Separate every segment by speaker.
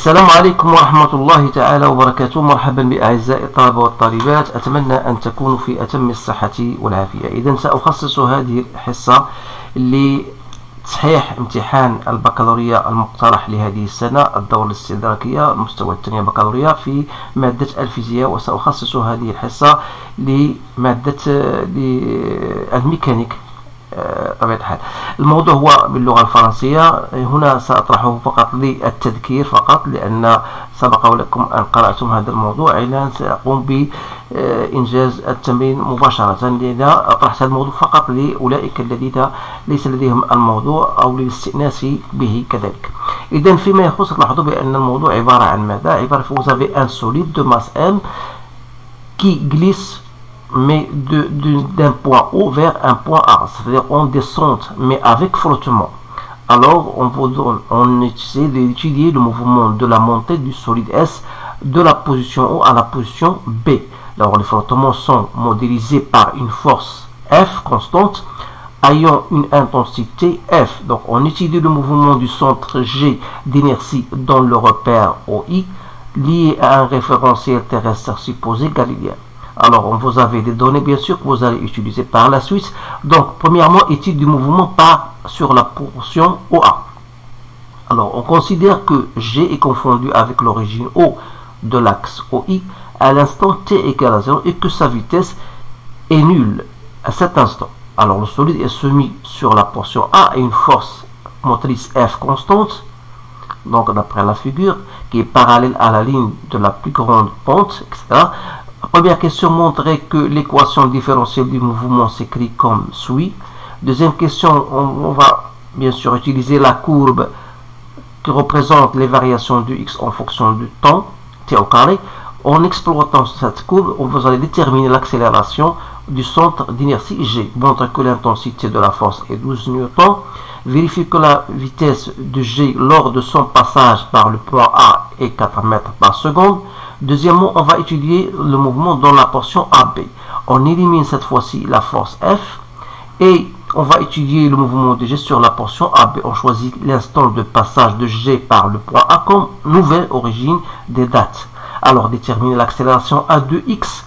Speaker 1: السلام عليكم ورحمة الله تعالى وبركاته. مرحبا بأعزائي الطلبة والطالبات، أتمنى أن تكونوا في أتم الصحة والعافية. إذا سأخصص هذه الحصة لتصحيح امتحان البكالوريا المقترح لهذه السنة، الدورة الاستدراكية المستوى الثاني بكالوريا في مادة الفيزياء، وسأخصص هذه الحصة لمادة الميكانيك طبيعة الحال. الموضوع هو باللغة الفرنسية، هنا سأطرحه فقط للتذكير فقط، لأن سبق لكم أن قرأتم هذا الموضوع. الآن سأقوم بإنجاز التمرين مباشرة، لذا أطرحت الموضوع فقط لأولئك الذين ليس لديهم الموضوع أو للاستئناس به كذلك. إذا فيما يخص، تلاحظوا بأن الموضوع عبارة عن ماذا؟ عبارة vous avez un solide de masse M qui glisse mais d'un point O vers un point A, c'est-à-dire on descend mais avec frottement. Alors on essaie d'étudier le mouvement de la montée du solide S de la position O à la position B. Alors les frottements sont modélisés par une force F constante ayant une intensité F. Donc on étudie le mouvement du centre G d'inertie dans le repère OI lié à un référentiel terrestre supposé galiléen. Alors, vous avez des données, bien sûr, que vous allez utiliser par la suite. Donc, premièrement, étude du mouvement sur la portion OA. Alors, on considère que G est confondu avec l'origine O de l'axe OI à l'instant t égale à 0 et que sa vitesse est nulle à cet instant. Alors, le solide est soumis sur la portion A à une force motrice F constante, donc d'après la figure, qui est parallèle à la ligne de la plus grande pente, etc. Première question, montrer que l'équation différentielle du mouvement s'écrit comme suit. Deuxième question, on va bien sûr utiliser la courbe qui représente les variations du x en fonction du temps, t au carré. En exploitant cette courbe, vous allez déterminer l'accélération du centre d'inertie G. Montre que l'intensité de la force est 12 newtons. Vérifie que la vitesse de G lors de son passage par le point A est 4 mètres par seconde. Deuxièmement, on va étudier le mouvement dans la portion AB. On élimine cette fois-ci la force F et on va étudier le mouvement de G sur la portion AB. On choisit l'instant de passage de G par le point A comme nouvelle origine des dates. Alors, déterminer l'accélération A2x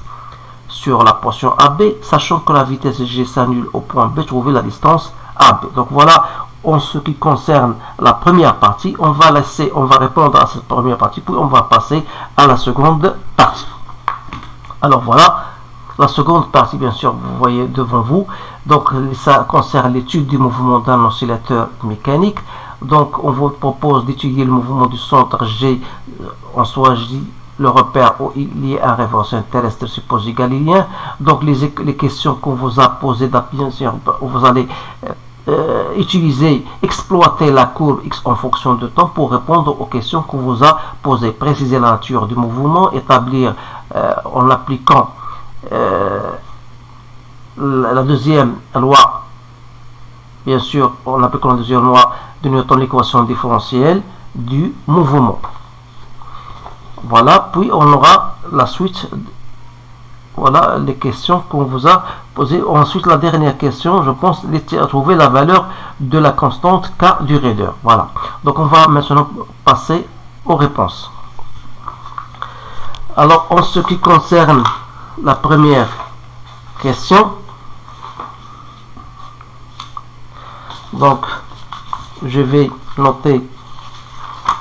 Speaker 1: sur la portion AB, sachant que la vitesse G s'annule au point B, trouver la distance AB. Donc voilà, en ce qui concerne la première partie, on va répondre à cette première partie, puis on va passer à la seconde partie. Alors voilà, la seconde partie, bien sûr, vous voyez devant vous. Donc ça concerne l'étude du mouvement d'un oscillateur mécanique. Donc on vous propose d'étudier le mouvement du centre G. On choisit le repère OI lié à un référentiel terrestre supposé galiléen. Donc les questions qu'on vous a posées, bien sûr, vous allez exploiter la courbe x en fonction de temps pour répondre aux questions qu'on vous a posées. Préciser la nature du mouvement, établir en appliquant la deuxième loi, bien sûr, en appliquant la deuxième loi de Newton, l'équation différentielle du mouvement. Voilà, puis on aura la suite. Voilà les questions qu'on vous a posées. Ensuite, la dernière question, je pense, était à trouver la valeur de la constante K du raideur. Voilà. Donc, on va maintenant passer aux réponses. Alors, en ce qui concerne la première question, donc, je vais noter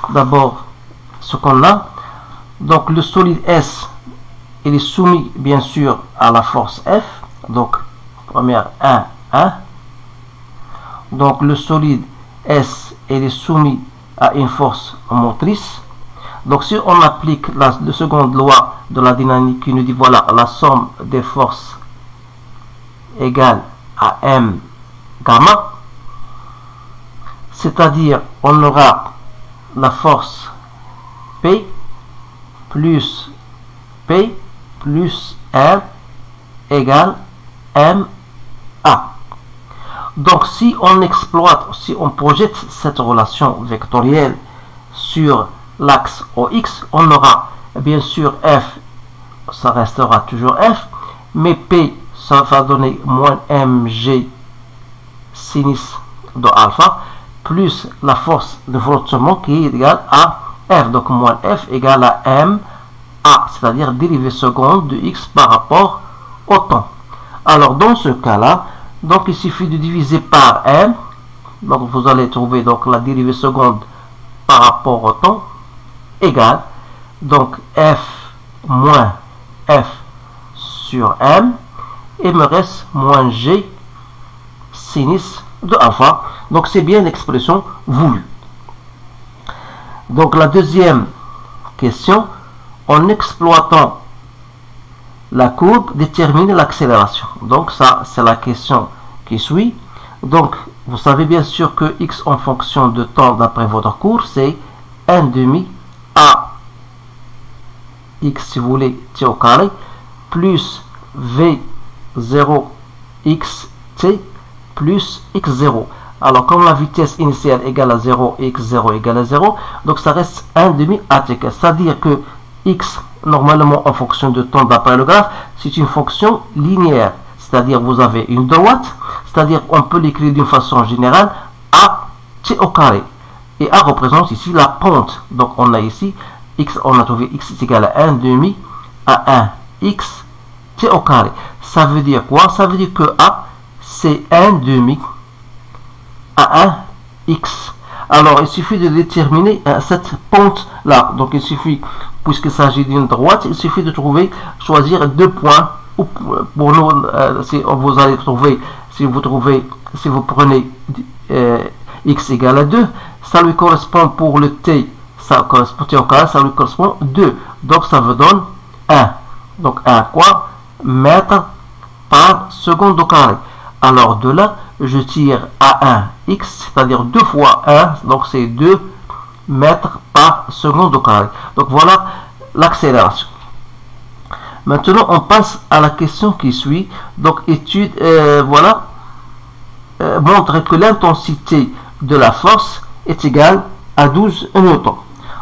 Speaker 1: d'abord ce qu'on a. Donc, le solide S, il est soumis bien sûr à la force F. Donc, première 1, 1. Donc, le solide S, il est soumis à une force motrice. Donc, si on applique la seconde loi de la dynamique qui nous dit, voilà, la somme des forces égale à M gamma, c'est-à-dire, on aura la force P plus P plus R égale MA. Donc si on exploite, si on projette cette relation vectorielle sur l'axe OX, on aura bien sûr F, ça restera toujours F, mais P, ça va donner moins mg sinus de alpha, plus la force de frottement qui est égale à f, donc moins f égale à m a, c'est-à-dire dérivée seconde de x par rapport au temps. Alors dans ce cas-là, donc il suffit de diviser par m, donc vous allez trouver donc la dérivée seconde par rapport au temps égale donc f moins f sur m, et me reste moins g sinus de alpha. Donc c'est bien l'expression voulue. Donc la deuxième question, en exploitant la courbe, détermine l'accélération. Donc ça c'est la question qui suit. Donc vous savez bien sûr que x en fonction de temps d'après votre cours, c'est 1/2 a x, si vous voulez, t au carré, plus v0 xt plus x0. Alors comme la vitesse initiale égale à 0 et x0 égale à 0, donc ça reste 1/2 at, c'est-à-dire que x normalement en fonction de temps d'après le graphe, c'est une fonction linéaire, c'est-à-dire vous avez une droite, c'est-à-dire on peut l'écrire d'une façon générale a t au carré, et a représente ici la pente. Donc on a ici x, on a trouvé x est égal à 1/2 à 1 x t au carré. Ça veut dire quoi? Ça veut dire que a c'est 1/2 à 1 x. Alors il suffit de déterminer cette pente là. Donc il suffit, puisqu'il s'agit d'une droite, il suffit de choisir deux points. Pour nous, si vous allez trouver, si vous prenez x égale à 2, ça lui correspond pour le t, ça correspond t au carré, ça lui correspond 2. Donc ça vous donne 1. Donc 1 quoi? Mètre par seconde au carré. Alors de là, je tire à 1 x, c'est-à-dire 2 fois 1, donc c'est 2 mètres par seconde au carré. Donc voilà l'accélération. Maintenant, on passe à la question qui suit. Donc étude, montre que l'intensité de la force est égale à 12 newtons.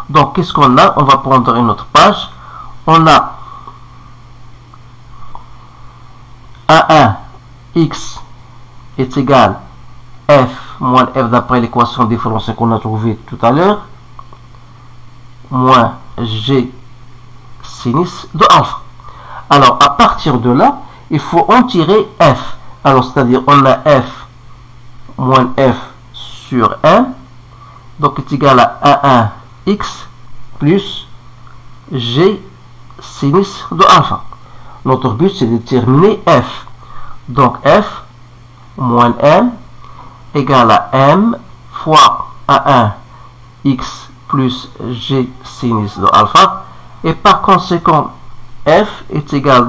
Speaker 1: Donc qu'est-ce qu'on a? On va prendre une autre page. On a A1 x est égal f moins f d'après l'équation différentielle qu'on a trouvée tout à l'heure, moins g sinus de alpha. Alors à partir de là, il faut en tirer f. Alors c'est-à-dire on a f moins f sur 1, donc est égal à 1 x plus g sinus de alpha. Notre but c'est de déterminer f. Donc f moins m égale à m fois a1 x plus g sinus de alpha, et par conséquent f est égal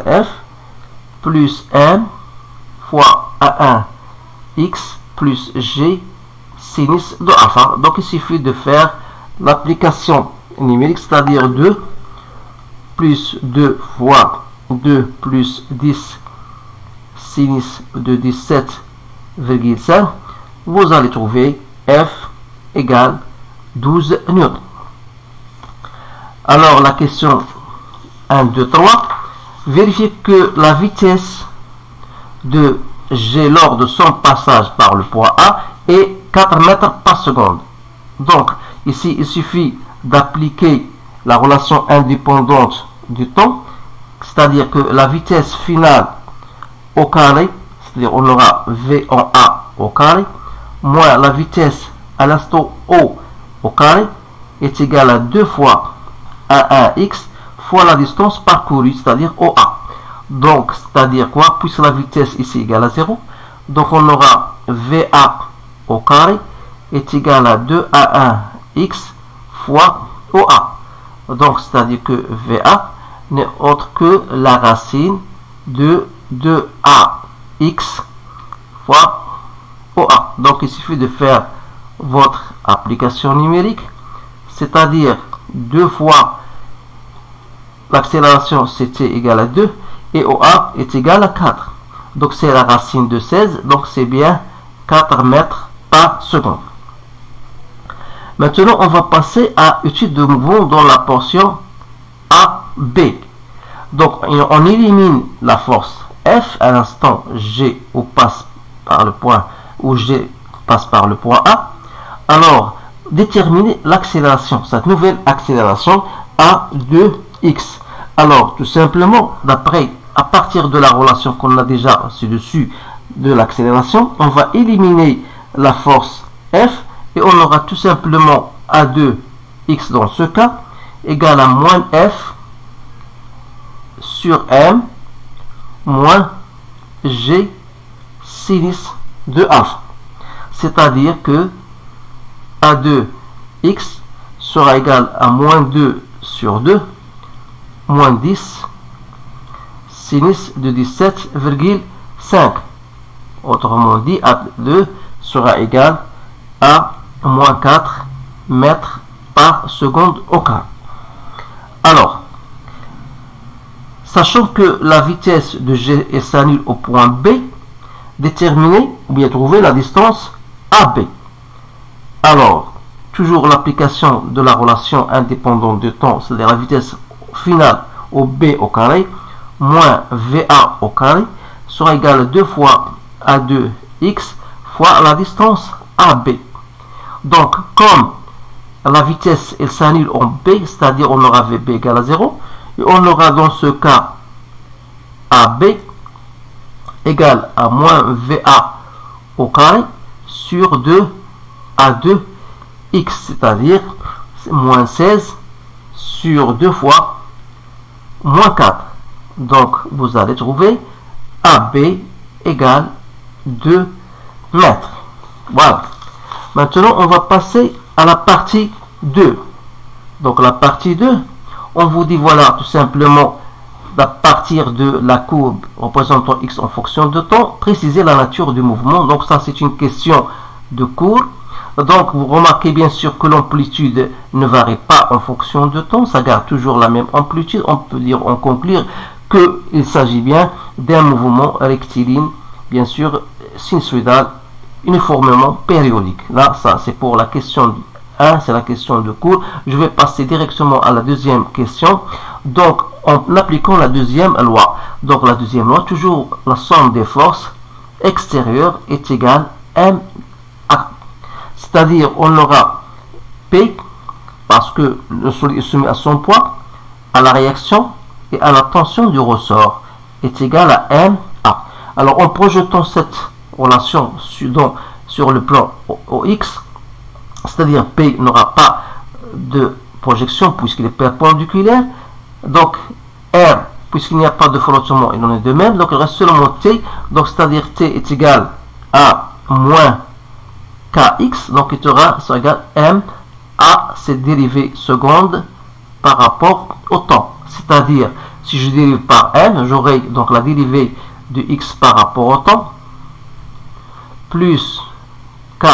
Speaker 1: à f plus m fois a1 x plus g sinus de alpha. Donc il suffit de faire l'application numérique, c'est-à-dire 2 plus 2 fois 2 plus 10 sinus de 17,5, vous allez trouver f égale 12 newtons. Alors la question 1, 2, 3, vérifiez que la vitesse de G lors de son passage par le point A est 4 mètres par seconde. Donc ici il suffit d'appliquer la relation indépendante du temps, c'est-à-dire que la vitesse finale au carré, c'est-à-dire on aura V en A au carré, moins la vitesse à l'instant O au carré, est égal à 2 fois A1x fois la distance parcourue, c'est-à-dire OA. Donc, c'est-à-dire quoi? Puisque la vitesse ici égale à 0, donc on aura VA au carré est égal à 2A1x fois OA. Donc, c'est-à-dire que VA n'est autre que la racine de 2AX fois OA. Donc, il suffit de faire votre application numérique, c'est-à-dire 2 fois l'accélération ct égale à 2 et OA est égal à 4. Donc, c'est la racine de 16, donc c'est bien 4 mètres par seconde. Maintenant, on va passer à étude de mouvement dans la portion AB. Donc, on élimine la force F à l'instant G où passe par le point où G passe par le point A. Alors, déterminer l'accélération, cette nouvelle accélération à 2x. Alors, tout simplement, à partir de la relation qu'on a déjà ci-dessus de l'accélération, on va éliminer la force F et on aura tout simplement A2x dans ce cas égale à moins F sur M moins G sinus de alpha. C'est-à-dire que A2x sera égal à moins 2 sur 2 moins 10 sinus de 17,5. Autrement dit, A2 sera égal à moins 4 mètres par seconde au carré. Alors, sachant que la vitesse de G est s'annule au point B, déterminer ou bien trouver la distance AB. Alors, toujours l'application de la relation indépendante de temps, c'est-à-dire la vitesse finale au B au carré, moins VA au carré, sera égal à 2 fois A2x fois la distance AB. Donc, comme la vitesse elle s'annule en B, c'est-à-dire on aura VB égale à 0, et on aura dans ce cas AB égale à moins VA au carré sur 2 A2x, c'est-à-dire moins 16 sur 2 fois moins 4. Donc, vous allez trouver AB égale 2 mètres. Voilà. Maintenant, on va passer à la partie 2. Donc, la partie 2, on vous dit, voilà, tout simplement, à partir de la courbe représentant x en fonction de temps, préciser la nature du mouvement. Donc, ça, c'est une question de cours. Donc, vous remarquez bien sûr que l'amplitude ne varie pas en fonction de temps, ça garde toujours la même amplitude. On peut dire, en conclure, qu'il s'agit bien d'un mouvement rectiligne, bien sûr, sinusoïdal, uniformément périodique. Là, ça, c'est pour la question 1, c'est la question de cours. Je vais passer directement à la deuxième question. Donc, en appliquant la deuxième loi. Donc, la deuxième loi, toujours la somme des forces extérieures est égale à MA. C'est-à-dire, on aura P, parce que le solide est soumis à son poids, à la réaction et à la tension du ressort, est égal à MA. Alors, en projetant cette relation sur le plan OX, c'est-à-dire P n'aura pas de projection puisqu'il est perpendiculaire, donc R, puisqu'il n'y a pas de frottement, il en est de même, donc il reste seulement T, donc c'est-à-dire T est égal à moins Kx, donc il sera égal à M à cette dérivée seconde par rapport au temps. C'est-à-dire, si je dérive par M, j'aurai donc la dérivée de x par rapport au temps, plus K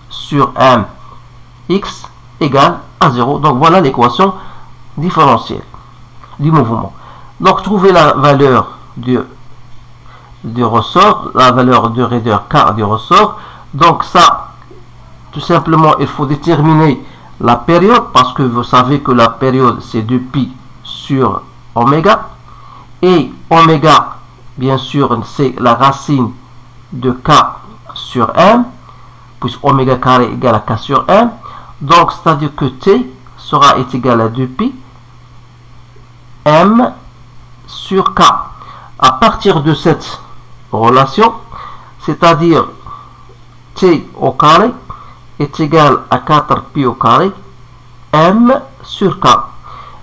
Speaker 1: sur M x égale à 0. Donc voilà l'équation différentielle du mouvement. Donc trouver la valeur du ressort, la valeur de raideur K du ressort. Donc ça, tout simplement, il faut déterminer la période, parce que vous savez que la période c'est 2pi sur oméga, et oméga, bien sûr, c'est la racine de K sur M, puisque oméga carré égale à K sur M. Donc, c'est-à-dire que T est égal à 2pi M sur K. À partir de cette relation, c'est-à-dire T au carré est égal à 4pi au carré M sur K.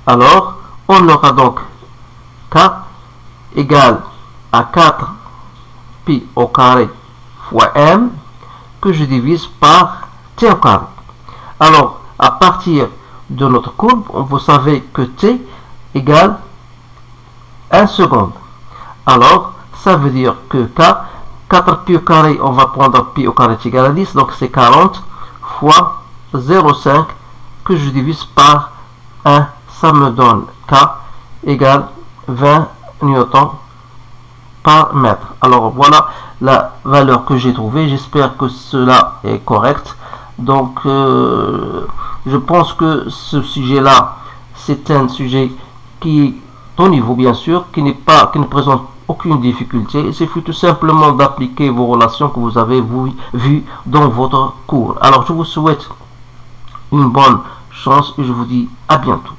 Speaker 1: Alors, on aura donc K égale à 4pi au carré fois M que je divise par T au carré. Alors, à partir de notre courbe, vous savez que T égale 1 seconde. Alors, ça veut dire que K, 4pi au carré, on va prendre pi au carré est égal à 10, donc c'est 40 fois 0,5 que je divise par 1, ça me donne K égale 20 newtons par mètre. Alors voilà la valeur que j'ai trouvée, j'espère que cela est correct. Donc je pense que ce sujet là c'est un sujet qui est au niveau, bien sûr, qui ne présente aucune difficulté. Il suffit tout simplement d'appliquer vos relations que vous avez vues dans votre cours. Alors je vous souhaite une bonne chance et je vous dis à bientôt.